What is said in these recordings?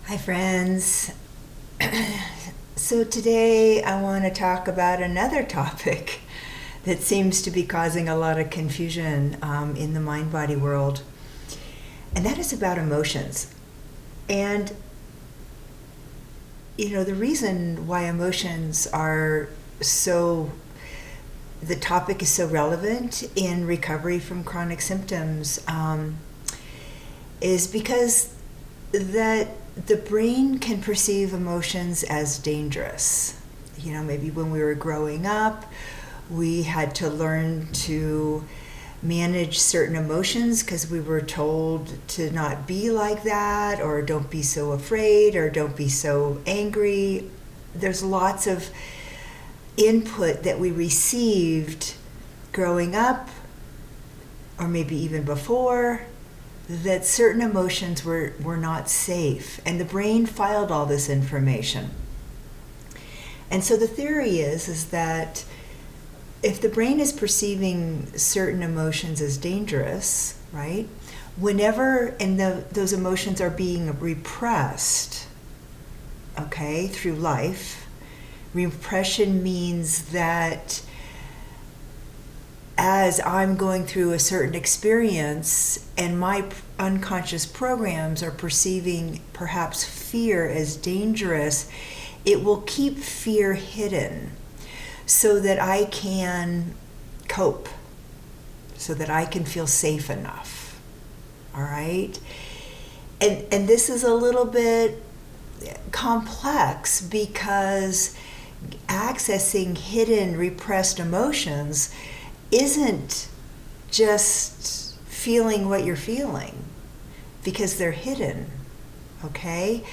Hi, friends. So today I want to talk about another topic that seems to be causing a lot of confusion in the mind-body world, and that is about emotions. And, the reason why emotions are the topic is so relevant in recovery from chronic symptoms is because that the brain can perceive emotions as dangerous. Maybe when we were growing up, we had to learn to manage certain emotions because we were told to not be like that, or don't be so afraid, or don't be so angry. There's lots of input that we received growing up, or maybe even before, that certain emotions were not safe, and the brain filed all this information. And so the theory is that if the brain is perceiving certain emotions as dangerous, right, those emotions are being repressed, okay, through life. Repression means that as I'm going through a certain experience and my unconscious programs are perceiving perhaps fear as dangerous, it will keep fear hidden so that I can cope, so that I can feel safe enough. All right? And this is a little bit complex because accessing hidden, repressed emotions isn't just feeling what you're feeling, because they're hidden, okay?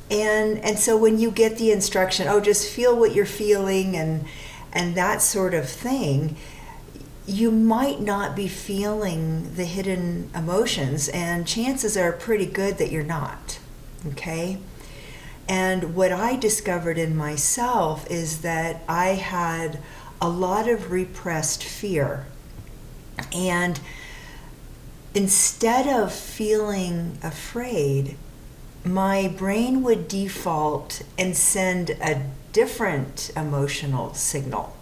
And so when you get the instruction, just feel what you're feeling and that sort of thing, you might not be feeling the hidden emotions, and chances are pretty good that you're not, okay? And what I discovered in myself is that I had a lot of repressed fear. And instead of feeling afraid, my brain would default and send a different emotional signal.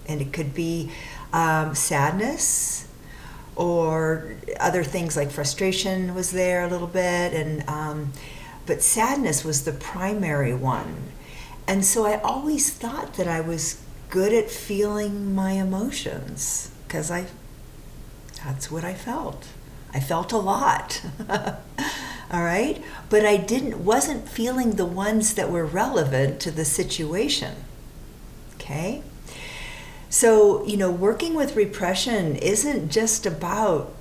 And it could be sadness, or other things like frustration was there a little bit, but sadness was the primary one. And so I always thought that I was good at feeling my emotions because that's what I felt. I felt a lot. All right? But I wasn't feeling the ones that were relevant to the situation. Okay? So, working with repression isn't just about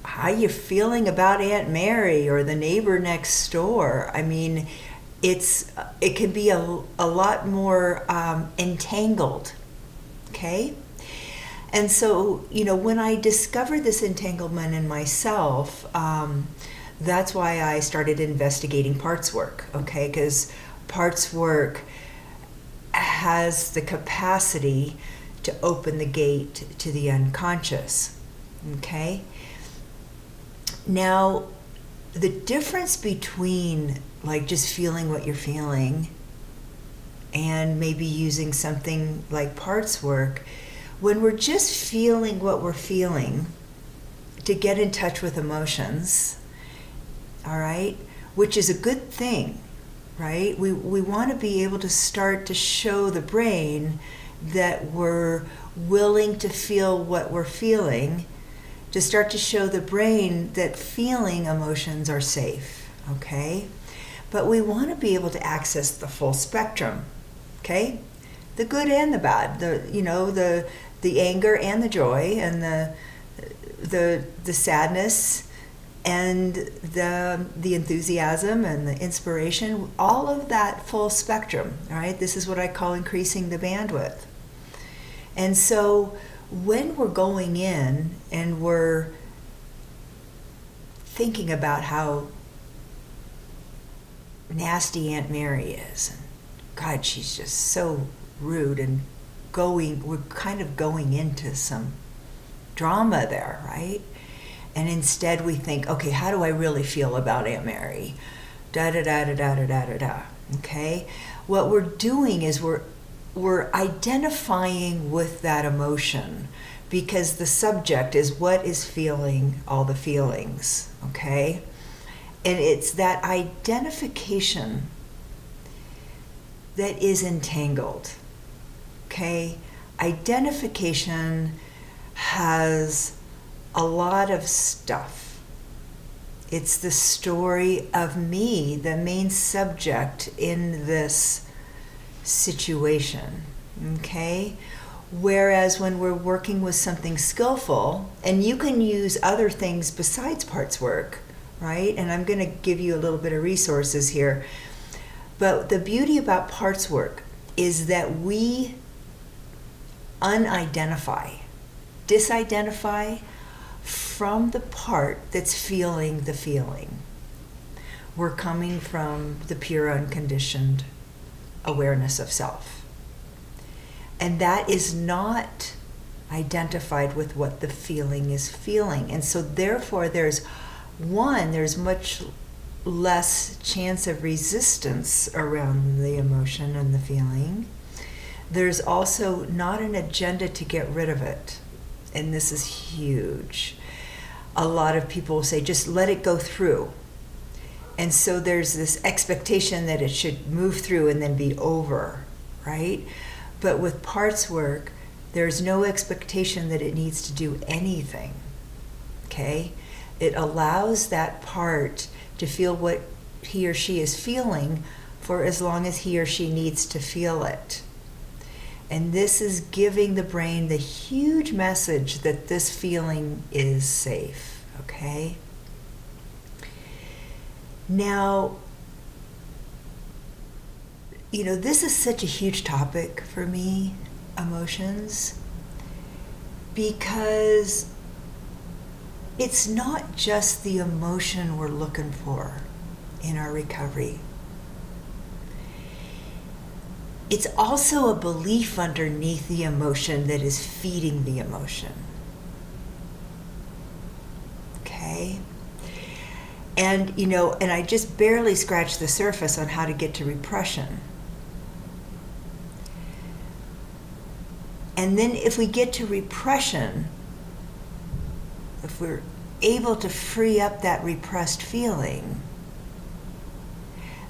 how you're feeling about Aunt Mary or the neighbor next door. I mean, it can be a lot more entangled, okay? And so, when I discovered this entanglement in myself, that's why I started investigating parts work, okay? Because parts work has the capacity to open the gate to the unconscious, okay? Now, the difference between like just feeling what you're feeling and maybe using something like parts work, when we're just feeling what we're feeling to get in touch with emotions, all right, which is a good thing, right? We want to be able to start to show the brain that we're willing to feel what we're feeling, to start to show the brain that feeling emotions are safe, okay? But we want to be able to access the full spectrum, okay? The good and the bad, the anger and the joy, and the sadness and the enthusiasm and the inspiration, all of that full spectrum, all right? This is what I call increasing the bandwidth. And so when we're going in and we're thinking about how nasty Aunt Mary is, and God, she's just so rude, and we're kind of going into some drama there, right? And instead we think, okay, how do I really feel about Aunt Mary? da da da da da da da da da. Okay? What we're doing is we're identifying with that emotion, because the subject is what is feeling all the feelings. Okay? And it's that identification that is entangled. Okay? Identification has a lot of stuff. It's the story of me, the main subject in this situation. Okay? Whereas when we're working with something skillful, and you can use other things besides parts work, right? And I'm going to give you a little bit of resources here. But the beauty about parts work is that we disidentify from the part that's feeling the feeling. We're coming from the pure unconditioned awareness of self. And that is not identified with what the feeling is feeling. And so therefore there's much less chance of resistance around the emotion and the feeling. There's also not an agenda to get rid of it. And this is huge. A lot of people will say, just let it go through. And so there's this expectation that it should move through and then be over, right? But with parts work, there's no expectation that it needs to do anything, okay? It allows that part to feel what he or she is feeling for as long as he or she needs to feel it. And this is giving the brain the huge message that this feeling is safe, okay? Now, this is such a huge topic for me, emotions, because it's not just the emotion we're looking for in our recovery. It's also a belief underneath the emotion that is feeding the emotion. Okay? And, and I just barely scratched the surface on how to get to repression. And then if we get to repression, if we're able to free up that repressed feeling,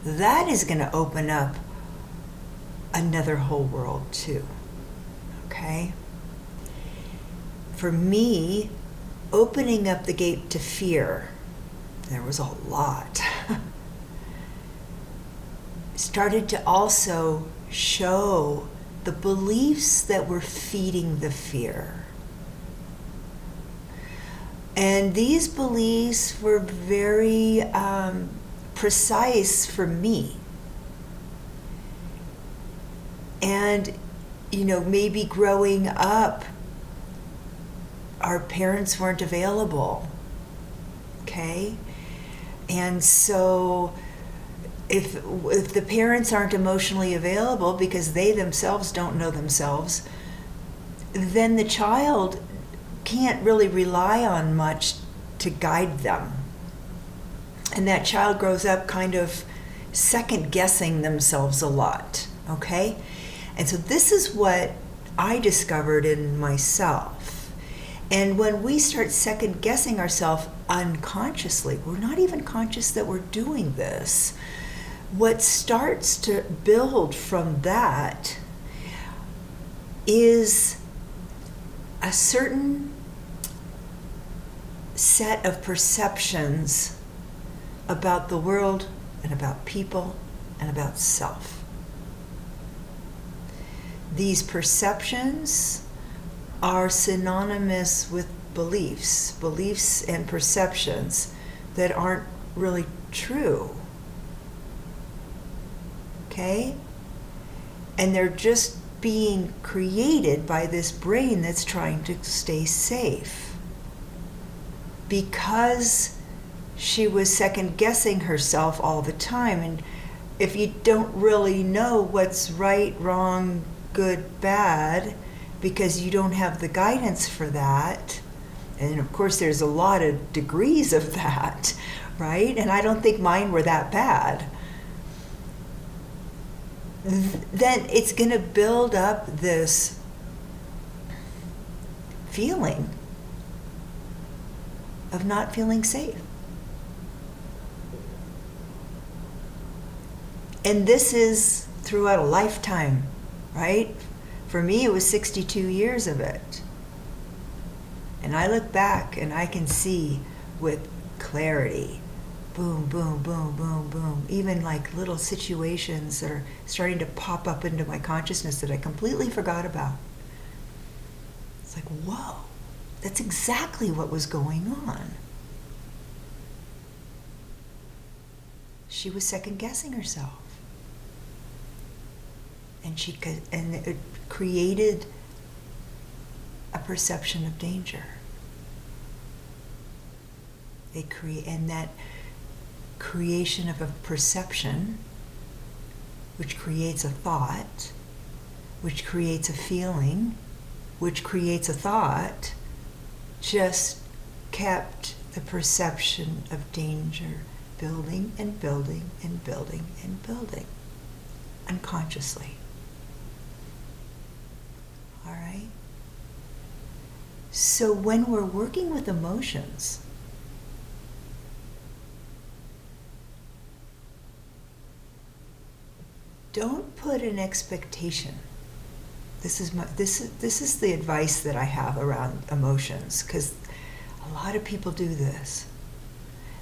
that is going to open up another whole world too. Okay? For me, opening up the gate to fear, there was a lot, started to also show the beliefs that were feeding the fear. And these beliefs were very precise for me. And, maybe growing up, our parents weren't available, okay? And so if the parents aren't emotionally available because they themselves don't know themselves, then the child can't really rely on much to guide them. And that child grows up kind of second-guessing themselves a lot, okay? And so this is what I discovered in myself. And when we start second-guessing ourselves unconsciously, we're not even conscious that we're doing this. What starts to build from that is a certain set of perceptions about the world and about people and about self. These perceptions are synonymous with beliefs and perceptions that aren't really true. Okay? And they're just being created by this brain that's trying to stay safe. Because she was second guessing herself all the time. And if you don't really know what's right, wrong, good, bad, because you don't have the guidance for that, and of course there's a lot of degrees of that, right? And I don't think mine were that bad. Then it's going to build up this feeling of not feeling safe. And this is throughout a lifetime, right? For me, it was 62 years of it. And I look back and I can see with clarity, boom, boom, boom, boom, boom, even like little situations that are starting to pop up into my consciousness that I completely forgot about. It's like, whoa, that's exactly what was going on. She was second guessing herself. And it created a perception of danger. And that creation of a perception, which creates a thought, which creates a feeling, which creates a thought, just kept the perception of danger building and building and building and building unconsciously. All right? So when we're working with emotions, don't put an expectation. This is the advice that I have around emotions, because a lot of people do this.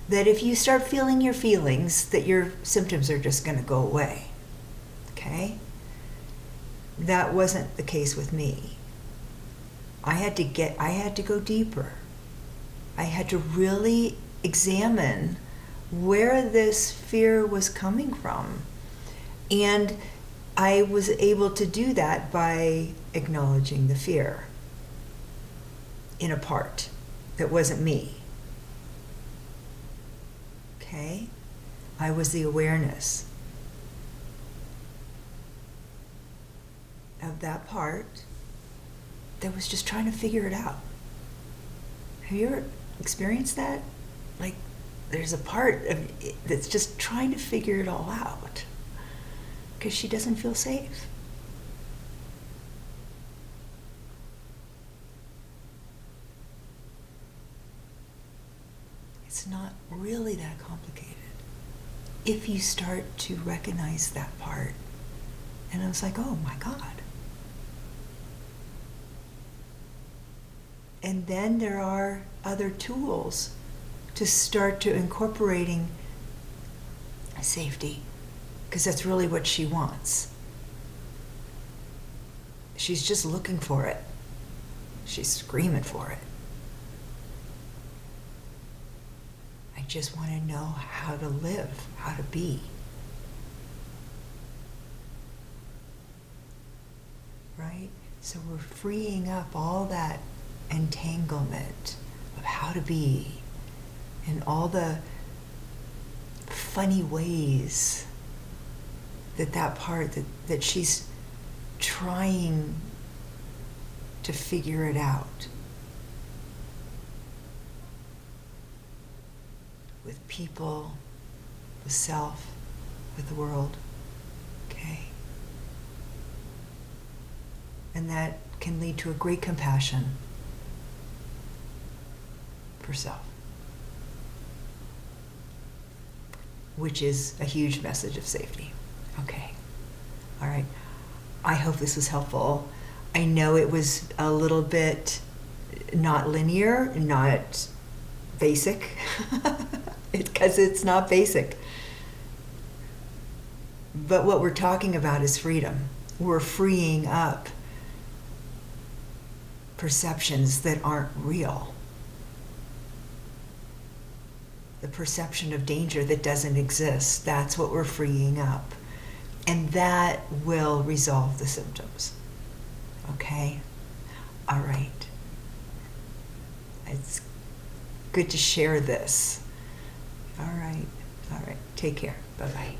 That if you start feeling your feelings, that your symptoms are just going to go away. Okay? That wasn't the case with me. I had to go deeper. I had to really examine where this fear was coming from. And I was able to do that by acknowledging the fear in a part that wasn't me. Okay? I was the awareness of that part that was just trying to figure it out. Have you ever experienced that? Like, there's a part of it that's just trying to figure it all out because she doesn't feel safe. It's not really that complicated if you start to recognize that part. And I was like, oh my God. And then there are other tools to start to incorporating safety, because that's really what she wants. She's just looking for it. She's screaming for it. I just want to know how to live, how to be. Right? So we're freeing up all that entanglement of how to be and all the funny ways that part that she's trying to figure it out with people, with self, with the world. Okay? And that can lead to a great compassion for self, which is a huge message of safety. Okay. All right. I hope this was helpful. I know it was a little bit not linear, not basic, because it's not basic. But what we're talking about is freedom. We're freeing up perceptions that aren't real. The perception of danger that doesn't exist, that's what we're freeing up. And that will resolve the symptoms. Okay? All right. It's good to share this. All right. All right. Take care. Bye-bye.